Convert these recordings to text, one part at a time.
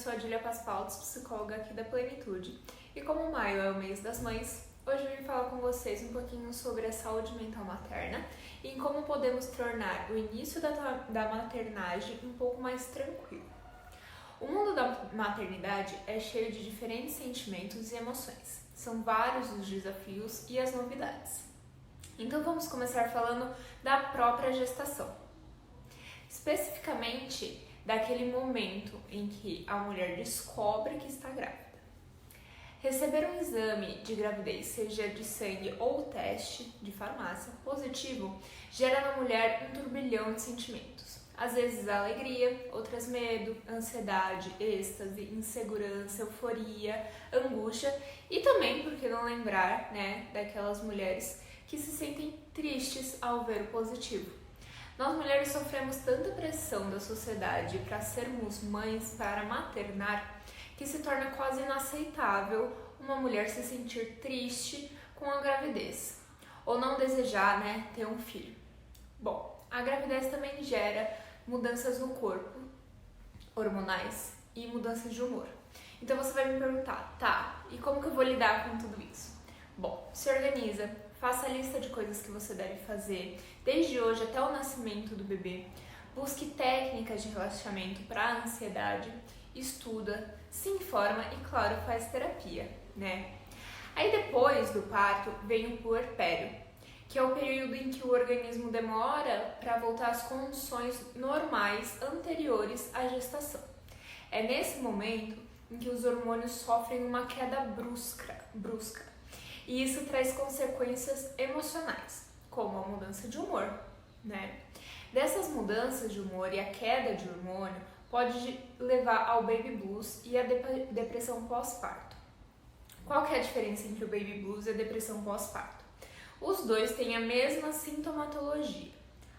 sou a Julia Paspaltos, psicóloga aqui da Plenitude. E como maio é o mês das mães, hoje eu vim falar com vocês um pouquinho sobre a saúde mental materna e em como podemos tornar o início da maternagem um pouco mais tranquilo. O mundo da maternidade é cheio de diferentes sentimentos e emoções. São vários os desafios e as novidades. Então vamos começar falando da própria gestação. Especificamente daquele momento em que a mulher descobre que está grávida. Receber um exame de gravidez, seja de sangue ou teste de farmácia positivo, gera na mulher um turbilhão de sentimentos. Às vezes alegria, outras medo, ansiedade, êxtase, insegurança, euforia, angústia e também, por que não lembrar, daquelas mulheres que se sentem tristes ao ver o positivo. Nós mulheres sofremos tanta pressão da sociedade para sermos mães, para maternar, que se torna quase inaceitável uma mulher se sentir triste com a gravidez ou não desejar, ter um filho. Bom, a gravidez também gera mudanças no corpo, hormonais e mudanças de humor. Então você vai me perguntar, e como que eu vou lidar com tudo isso? Bom, se organiza, faça a lista de coisas que você deve fazer desde hoje até o nascimento do bebê. Busque técnicas de relaxamento para a ansiedade, estuda, se informa e, claro, faz terapia, Aí depois do parto vem o puerpério, que é o período em que o organismo demora para voltar às condições normais anteriores à gestação. É nesse momento em que os hormônios sofrem uma queda brusca. E isso traz consequências emocionais, como a mudança de humor, Dessas mudanças de humor e a queda de hormônio pode levar ao baby blues e à depressão pós-parto. Qual que é a diferença entre o baby blues e a depressão pós-parto? Os dois têm a mesma sintomatologia: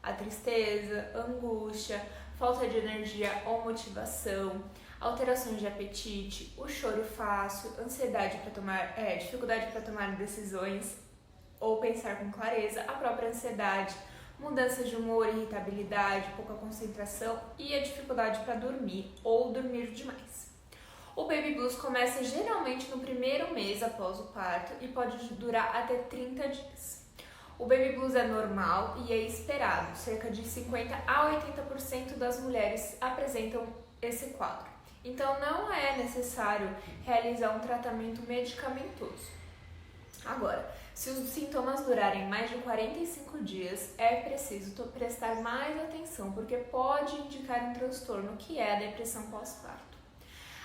a tristeza, angústia, falta de energia ou motivação, alterações de apetite, o choro fácil, ansiedade para tomar, dificuldade para tomar decisões ou pensar com clareza, a própria ansiedade, mudança de humor, irritabilidade, pouca concentração e a dificuldade para dormir ou dormir demais. O baby blues começa geralmente no primeiro mês após o parto e pode durar até 30 dias. O baby blues é normal e é esperado, cerca de 50 a 80% das mulheres apresentam esse quadro. Então não é necessário realizar um tratamento medicamentoso. Agora, se os sintomas durarem mais de 45 dias, é preciso prestar mais atenção, porque pode indicar um transtorno que é a depressão pós-parto.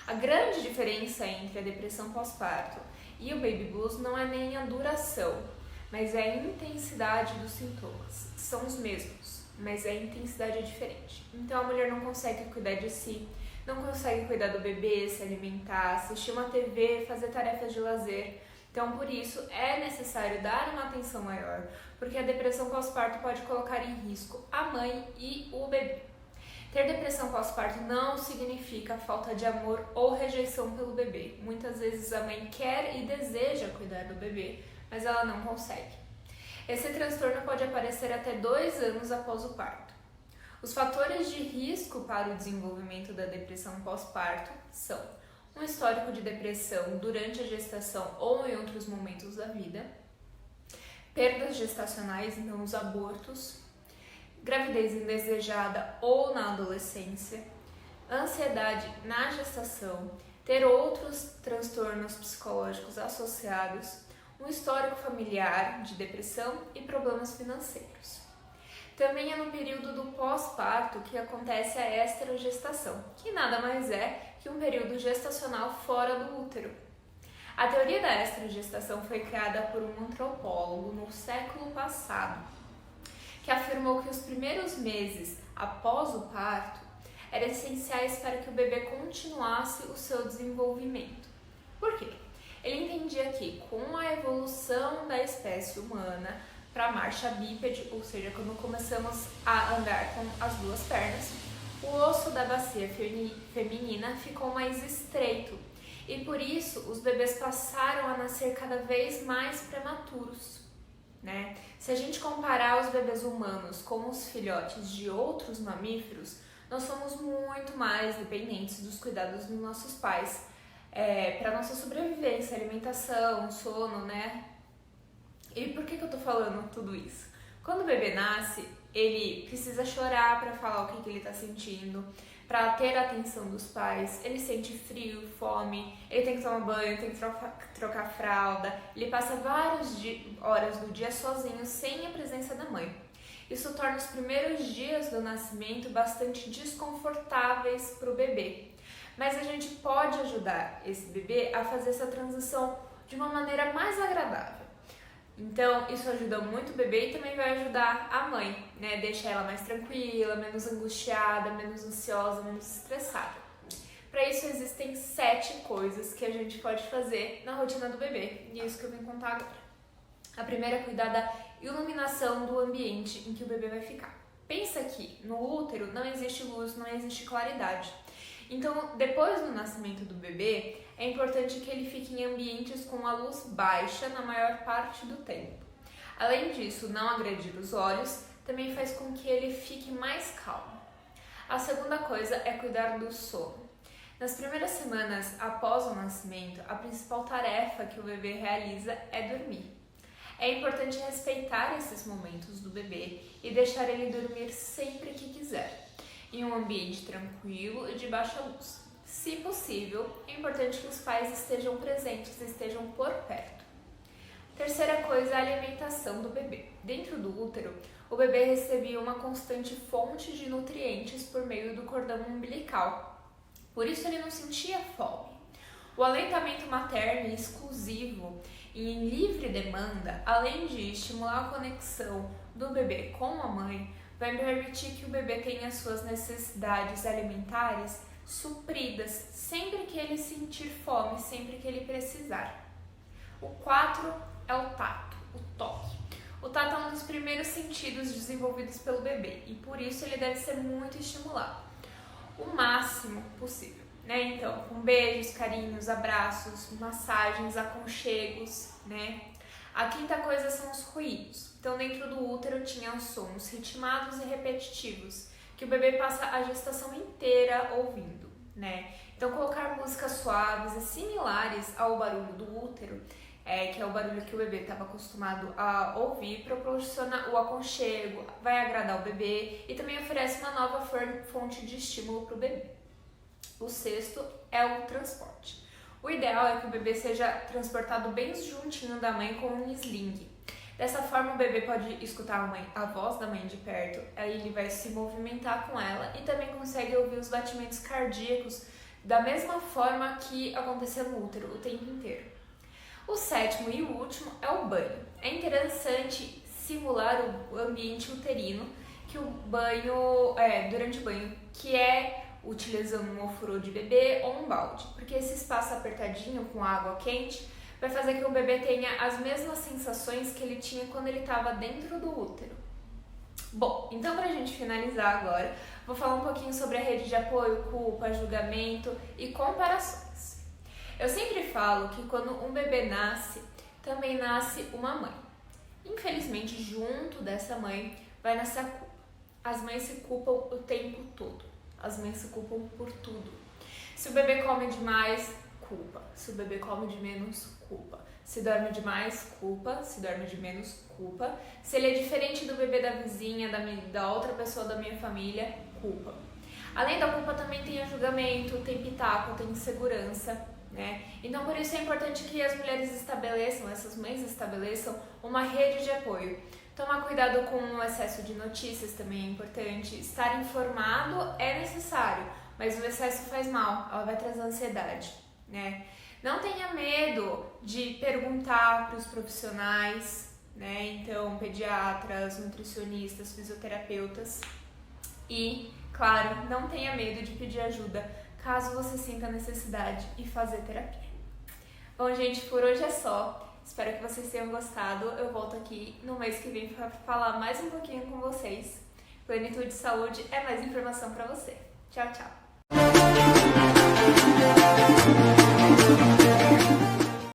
A grande diferença entre a depressão pós-parto e o baby blues não é nem a duração, mas é a intensidade dos sintomas. São os mesmos, mas a intensidade é diferente. Então a mulher não consegue cuidar de si, não consegue cuidar do bebê, se alimentar, assistir uma TV, fazer tarefas de lazer. Então, por isso, é necessário dar uma atenção maior, porque a depressão pós-parto pode colocar em risco a mãe e o bebê. Ter depressão pós-parto não significa falta de amor ou rejeição pelo bebê. Muitas vezes a mãe quer e deseja cuidar do bebê, mas ela não consegue. Esse transtorno pode aparecer até 2 anos após o parto. Os fatores de risco para o desenvolvimento da depressão pós-parto são um histórico de depressão durante a gestação ou em outros momentos da vida, perdas gestacionais, então os abortos, gravidez indesejada ou na adolescência, ansiedade na gestação, ter outros transtornos psicológicos associados, um histórico familiar de depressão e problemas financeiros. Também é no período do pós-parto que acontece a esterogestação, que nada mais é que um período gestacional fora do útero. A teoria da esterogestação foi criada por um antropólogo no século passado, que afirmou que os primeiros meses após o parto eram essenciais para que o bebê continuasse o seu desenvolvimento. Por quê? Ele entendia que, com a evolução da espécie humana para a marcha bípede, ou seja, quando começamos a andar com as duas pernas, o osso da bacia feminina ficou mais estreito e por isso os bebês passaram a nascer cada vez mais prematuros. Se a gente comparar os bebês humanos com os filhotes de outros mamíferos, nós somos muito mais dependentes dos cuidados dos nossos pais para nossa sobrevivência, alimentação, sono, né? E por que eu tô falando tudo isso? Quando o bebê nasce, ele precisa chorar para falar o que ele tá sentindo, para ter a atenção dos pais. Ele sente frio, fome, ele tem que tomar banho, tem que trocar fralda, ele passa várias horas do dia sozinho, sem a presença da mãe. Isso torna os primeiros dias do nascimento bastante desconfortáveis para o bebê. Mas a gente pode ajudar esse bebê a fazer essa transição de uma maneira mais agradável. Então, isso ajuda muito o bebê e também vai ajudar a mãe, né? Deixar ela mais tranquila, menos angustiada, menos ansiosa, menos estressada. Para isso, existem 7 coisas que a gente pode fazer na rotina do bebê. E é isso que eu vim contar agora. A primeira é cuidar da iluminação do ambiente em que o bebê vai ficar. Pensa que no útero não existe luz, não existe claridade. Então, depois do nascimento do bebê, é importante que ele fique em ambientes com a luz baixa na maior parte do tempo. Além disso, não agredir os olhos também faz com que ele fique mais calmo. A segunda coisa é cuidar do sono. Nas primeiras semanas após o nascimento, a principal tarefa que o bebê realiza é dormir. É importante respeitar esses momentos do bebê e deixar ele dormir sempre que quiser, em um ambiente tranquilo e de baixa luz. Se possível, é importante que os pais estejam presentes e estejam por perto. Terceira coisa é a alimentação do bebê. Dentro do útero, o bebê recebia uma constante fonte de nutrientes por meio do cordão umbilical. Por isso ele não sentia fome. O aleitamento materno exclusivo e em livre demanda, além de estimular a conexão do bebê com a mãe, vai permitir que o bebê tenha suas necessidades alimentares supridas sempre que ele sentir fome, sempre que ele precisar. O 4 é o tato, o toque. O tato é um dos primeiros sentidos desenvolvidos pelo bebê e por isso ele deve ser muito estimulado, o máximo possível, né? Então, com beijos, carinhos, abraços, massagens, aconchegos, né? A quinta coisa são os ruídos. Então, dentro do útero tinha sons ritmados e repetitivos que o bebê passa a gestação inteira ouvindo, né? Então, colocar músicas suaves e similares ao barulho do útero, que é o barulho que o bebê estava acostumado a ouvir, proporciona o aconchego, vai agradar o bebê e também oferece uma nova fonte de estímulo para o bebê. O sexto é o transporte. O ideal é que o bebê seja transportado bem juntinho da mãe com um sling. Dessa forma, o bebê pode escutar a voz da mãe de perto, aí ele vai se movimentar com ela e também consegue ouvir os batimentos cardíacos da mesma forma que acontecia no útero o tempo inteiro. O sétimo e o último é o banho. É interessante simular o ambiente uterino que durante o banho, que é utilizando um ofurô de bebê ou um balde, porque esse espaço apertadinho com água quente vai fazer que o bebê tenha as mesmas sensações que ele tinha quando ele estava dentro do útero. Bom, então pra gente finalizar agora, vou falar um pouquinho sobre a rede de apoio, culpa, julgamento e comparações. Eu sempre falo que quando um bebê nasce, também nasce uma mãe. Infelizmente, junto dessa mãe vai nascer a culpa. As mães se culpam o tempo todo. As mães se culpam por tudo. Se o bebê come demais, culpa. Se o bebê come de menos, culpa. Se dorme demais, culpa. Se dorme de menos, culpa. Se ele é diferente do bebê da vizinha, da outra pessoa da minha família, culpa. Além da culpa também tem o julgamento, tem pitaco, tem insegurança, né? Então por isso é importante que as mulheres essas mães estabeleçam uma rede de apoio. Tomar cuidado com o excesso de notícias também é importante. Estar informado é necessário, mas o excesso faz mal, ela vai trazer ansiedade, né? Não tenha medo de perguntar para os profissionais, né? Então, pediatras, nutricionistas, fisioterapeutas. E, claro, não tenha medo de pedir ajuda caso você sinta necessidade e fazer terapia. Bom, gente, por hoje é só. Espero que vocês tenham gostado. Eu volto aqui no mês que vem para falar mais um pouquinho com vocês. Plenitude Saúde é mais informação para você. Tchau, tchau!